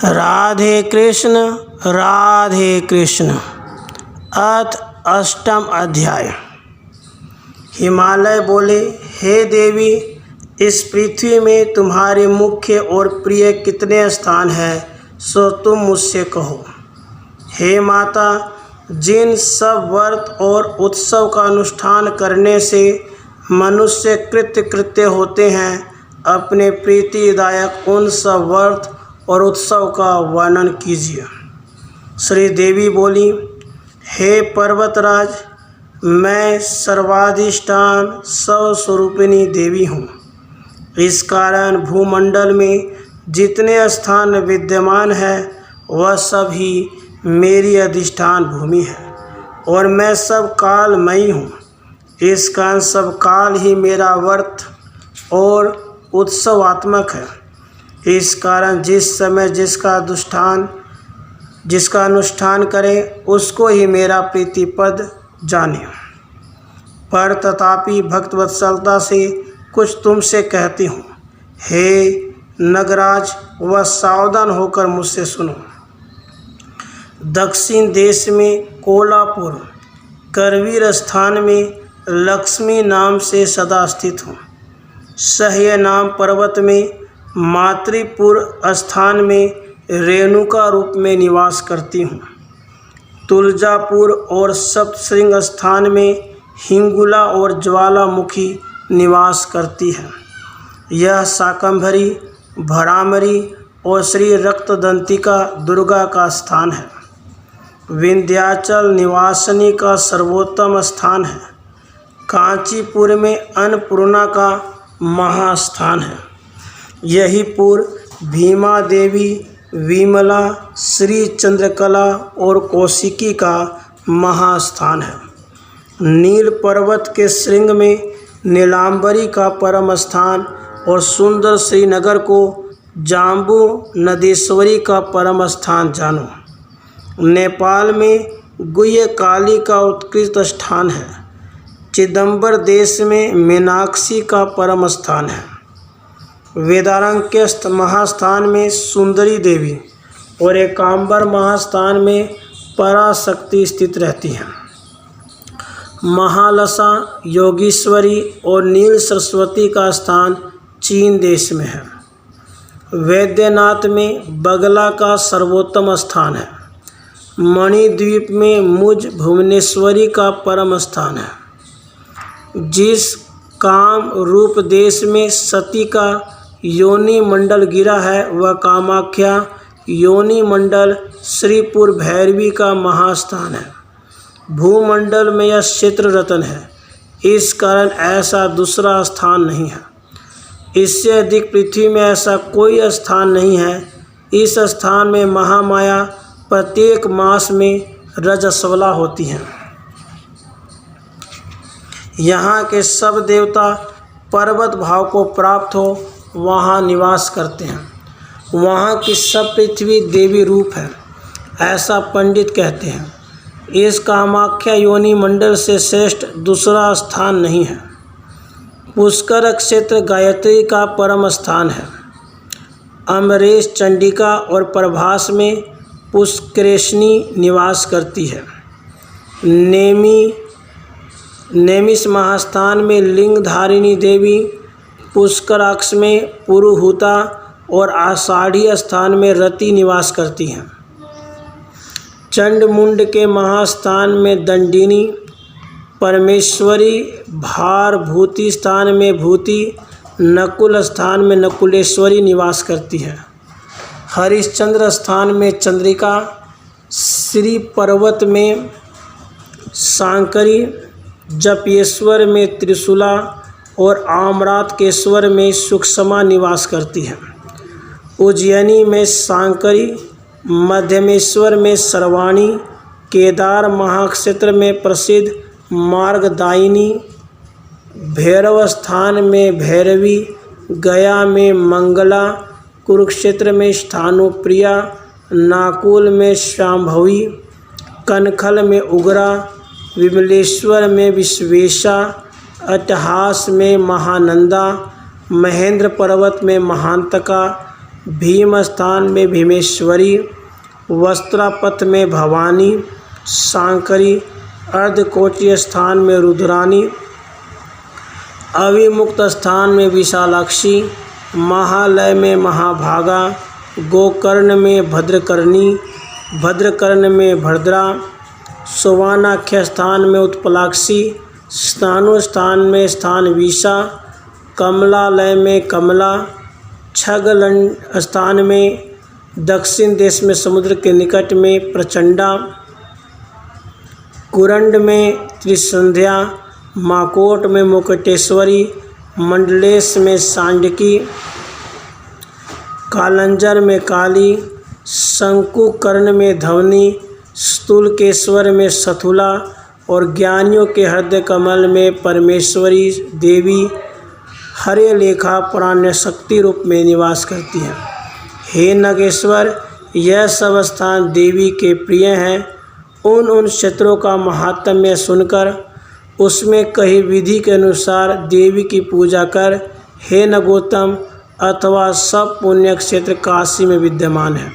राधे कृष्ण राधे कृष्ण। अथ अष्टम अध्याय। हिमालय बोले, हे देवी, इस पृथ्वी में तुम्हारे मुख्य और प्रिय कितने स्थान हैं, सो तुम मुझसे कहो। हे माता, जिन सब व्रत और उत्सव का अनुष्ठान करने से मनुष्य कृत्य होते हैं, अपने प्रीतिदायक उन सब व्रत और उत्सव का वर्णन कीजिए। श्री देवी बोली, हे पर्वतराज, मैं सर्वाधिष्ठान स्वस्वरूपिणी देवी हूँ। इस कारण भूमंडल में जितने स्थान विद्यमान हैं, वह सभी मेरी अधिष्ठान भूमि है और मैं सब कालमयी हूँ। इस कारण सब काल ही मेरा व्रत और उत्सवात्मक है। इस कारण जिस समय जिसका अनुष्ठान करे, उसको ही मेरा प्रीतिपद जाने। पर तथापि भक्तवत्सलता से कुछ तुमसे कहती हूँ। हे नगराज, वह सावधान होकर मुझसे सुनो। दक्षिण देश में कोल्हापुर करवीर स्थान में लक्ष्मी नाम से सदा स्थित हूँ। सह्य नाम पर्वत में मातृपुर स्थान में रेणुका रूप में निवास करती हूँ। तुलजापुर और सप्तशृंग स्थान में हिंगुला और ज्वालामुखी निवास करती है। यह शाकंभरी, भ्रामरी और श्री रक्तदंतिका दुर्गा का स्थान है। विंध्याचल निवासिनी का सर्वोत्तम स्थान है। कांचीपुर में अन्नपूर्णा का महास्थान है। यही पूर्व भीमा देवी, विमला, श्री चंद्रकला और कौशिकी का महास्थान है। नील पर्वत के श्रृंग में नीलांबरी का परम स्थान और सुंदर श्रीनगर को जाम्बू नदेश्वरी का परम स्थान जानो। नेपाल में गुह्यकाली का उत्कृष्ट स्थान है। चिदंबर देश में मीनाक्षी का परम स्थान है। वेदारण्यस्थ महास्थान में सुंदरी देवी और एकांबर महास्थान में पराशक्ति स्थित रहती हैं। महालसा, योगीश्वरी और नील सरस्वती का स्थान चीन देश में है। वैद्यनाथ में बगला का सर्वोत्तम स्थान है। मणिद्वीप में मुझ भुवनेश्वरी का परम स्थान है। जिस काम रूप देश में सती का योनि मंडल गिरा है, वह कामाख्या योनि मंडल श्रीपुर भैरवी का महास्थान है। भूमंडल में यह क्षेत्र रत्न है। इस कारण ऐसा दूसरा स्थान नहीं है। इससे अधिक पृथ्वी में ऐसा कोई स्थान नहीं है। इस स्थान में महामाया प्रत्येक मास में रजस्वला होती हैं। यहाँ के सब देवता पर्वत भाव को प्राप्त हो वहाँ निवास करते हैं। वहाँ की सब पृथ्वी देवी रूप है, ऐसा पंडित कहते हैं। इस कामाख्या योनि मंडल से श्रेष्ठ दूसरा स्थान नहीं है। पुष्कर क्षेत्र गायत्री का परम स्थान है। अमरेश, चंडिका और प्रभास में पुष्करेशनी निवास करती है। नेमिष महास्थान में लिंगधारिणी देवी, पुष्कराक्ष में पुरुहूता और आषाढ़ी स्थान में रति निवास करती हैं। चंडमुंड के महास्थान में दंडिनी, परमेश्वरी, भारभूति स्थान में भूति, नकुल स्थान में नकुलेश्वरी निवास करती है। हरिश्चंद्र स्थान में चंद्रिका, श्री पर्वत में सांकरी, जपेश्वर में त्रिशूला और आम्रातकेश्वर में सुषमा निवास करती है। उज्जैनी में सांकरी, मध्यमेश्वर में सर्वाणी, केदार महाक्षेत्र में प्रसिद्ध मार्गदायिनी, भैरव स्थान में भैरवी, गया में मंगला, कुरुक्षेत्र में स्थानुप्रिया, नाकुल में शांभवी, कनखल में उग्रा, विमलेश्वर में विश्वेशा, अट्टहास में महानंदा, महेंद्र पर्वत में महांतका, भीम स्थान में भीमेश्वरी, वस्त्रापत में भवानी शांकरी, अर्धकोटीय स्थान में रुद्रानी, अविमुक्त स्थान में विशालाक्षी, महालय में महाभागा, गोकर्ण में भद्रकर्णी, भद्रकर्ण में भद्रा, सुवर्णाख्य स्थान में उत्पलाक्षी, स्थानु स्थान में स्थान विशा, कमलालय में कमला, छगल स्थान में दक्षिण देश में समुद्र के निकट में प्रचंडा, कुरंड में त्रिसंध्या, माकोट में मुकुटेश्वरी, मंडलेश में सांडकी, कालंजर में काली, शंकुकर्ण में धवनी, स्तुलकेश्वर में सथुला और ज्ञानियों के हृदय कमल में परमेश्वरी देवी हरे लेखा प्राण्य शक्ति रूप में निवास करती हैं। हे नगेश्वर, यह सब स्थान देवी के प्रिय हैं। उन क्षेत्रों का महात्म्य सुनकर उसमें कही विधि के अनुसार देवी की पूजा कर। हे नगोत्तम, अथवा सब पुण्य क्षेत्र काशी में विद्यमान है।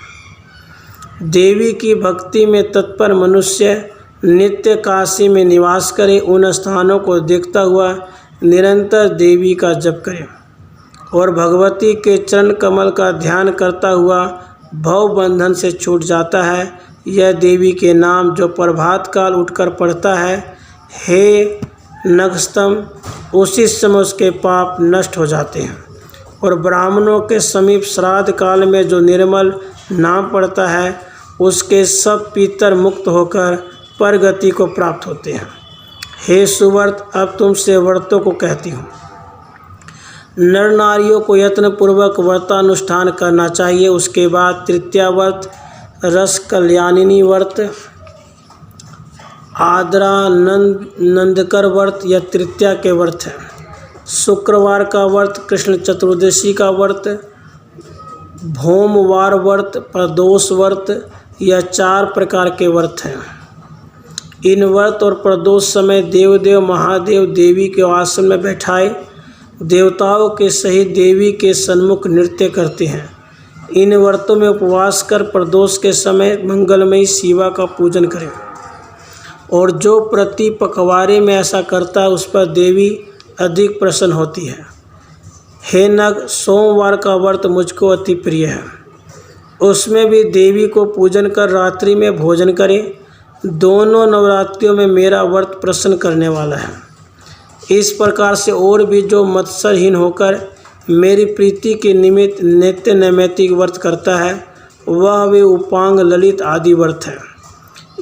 देवी की भक्ति में तत्पर मनुष्य नित्य काशी में निवास करे, उन स्थानों को देखता हुआ निरंतर देवी का जप करे और भगवती के चरण कमल का ध्यान करता हुआ भव बंधन से छूट जाता है। यह देवी के नाम जो प्रभात काल उठकर पढ़ता है, हे नगस्तम, उसी समय उसके पाप नष्ट हो जाते हैं। और ब्राह्मणों के समीप श्राद्ध काल में जो निर्मल नाम पढ़ता है, उसके सब पितर मुक्त होकर परगति को प्राप्त होते हैं। हे सुव्रत, अब तुमसे व्रतों को कहती हूँ। नर नारियों को यत्नपूर्वक व्रतानुष्ठान करना चाहिए। उसके बाद तृतीया व्रत, रस कल्याणिनी व्रत, आद्रा नंदकर व्रत यह तृतीया के व्रत है। शुक्रवार का व्रत, कृष्ण चतुर्दशी का व्रत, भोमवार व्रत, प्रदोष व्रत, यह 4 प्रकार के व्रत हैं। इन व्रत और प्रदोष समय देवदेव महादेव देवी के आसन में बैठाए देवताओं के सहित देवी के सन्मुख नृत्य करते हैं। इन व्रतों में उपवास कर प्रदोष के समय मंगलमयी शिवा का पूजन करें और जो प्रति पखवाड़े में ऐसा करता है उस पर देवी अधिक प्रसन्न होती है। हे नग, सोमवार का व्रत मुझको अति प्रिय है। उसमें भी देवी को पूजन कर रात्रि में भोजन करें। दोनों नवरात्रियों में मेरा व्रत प्रसन्न करने वाला है। इस प्रकार से और भी जो मत्सरहीन होकर मेरी प्रीति के निमित्त नित्य नैमित्तिक व्रत करता है, वह वे उपांग ललित आदि व्रत है।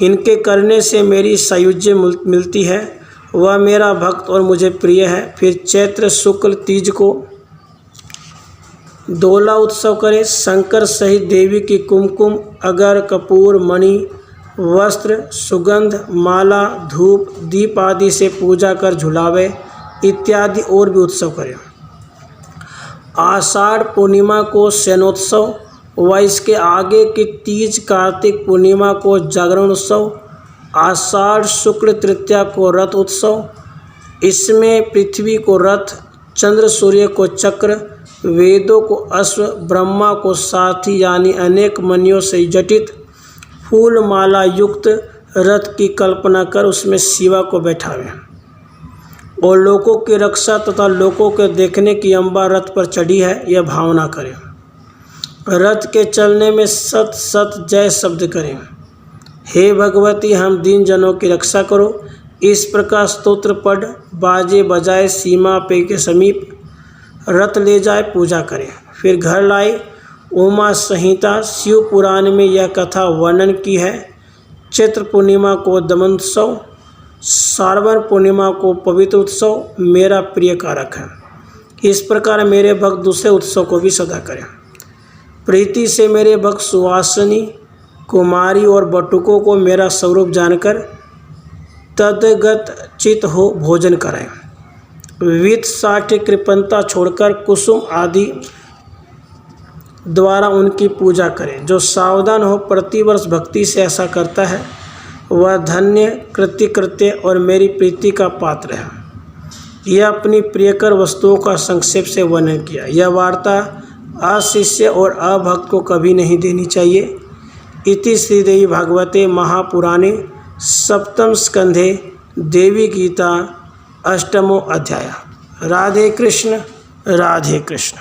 इनके करने से मेरी सायुज्य मिलती है, वह मेरा भक्त और मुझे प्रिय है। फिर चैत्र शुक्ल तीज को दोला उत्सव करें। शंकर सहित देवी की कुमकुम, अगर, कपूर, मणि, वस्त्र, सुगंध, माला, धूप, दीप आदि से पूजा कर झुलावे इत्यादि और भी उत्सव करें। आषाढ़ पूर्णिमा को शयनोत्सव व इसके आगे की तीज कार्तिक पूर्णिमा को जागरण उत्सव, आषाढ़ शुक्ल तृतीया को रथ उत्सव। इसमें पृथ्वी को रथ, चंद्र सूर्य को चक्र, वेदों को अश्व, ब्रह्मा को साथी यानी अनेक मणियों से जटित फूल माला युक्त रथ की कल्पना कर उसमें शिवा को बैठावे और लोगों की रक्षा तथा लोगों के देखने की अम्बा रथ पर चढ़ी है, यह भावना करें। रथ के चलने में सत सत जय शब्द करें। हे भगवती, हम दीन जनों की रक्षा करो। इस प्रकार स्तोत्र पढ़ बाजे बजाए सीमा पे के समीप रथ ले जाए पूजा करें। फिर घर लाए। उमा संहिता शिव पुराण में यह कथा वर्णन की है। चैत्र पूर्णिमा को दमनोत्सव, श्रावण पूर्णिमा को पवित्र उत्सव मेरा प्रिय कारक है। इस प्रकार मेरे भक्त दूसरे उत्सव को भी सदा करें। प्रीति से मेरे भक्त सुवासिनी, कुमारी और बटुकों को मेरा स्वरूप जानकर तदगत चित हो भोजन कराएं। वित्त साठ्य कृपणता छोड़कर कुसुम आदि द्वारा उनकी पूजा करें। जो सावधान हो प्रतिवर्ष भक्ति से ऐसा करता है, वह धन्य, कृत्य और मेरी प्रीति का पात्र है। यह अपनी प्रियकर वस्तुओं का संक्षेप से वर्णन किया। यह वार्ता अशिष्य और अभक्त को कभी नहीं देनी चाहिए। इति श्रीदेवी भागवते महापुराणे सप्तम स्कंधे देवी गीता अष्टमो अध्याय। राधे कृष्ण राधे कृष्ण।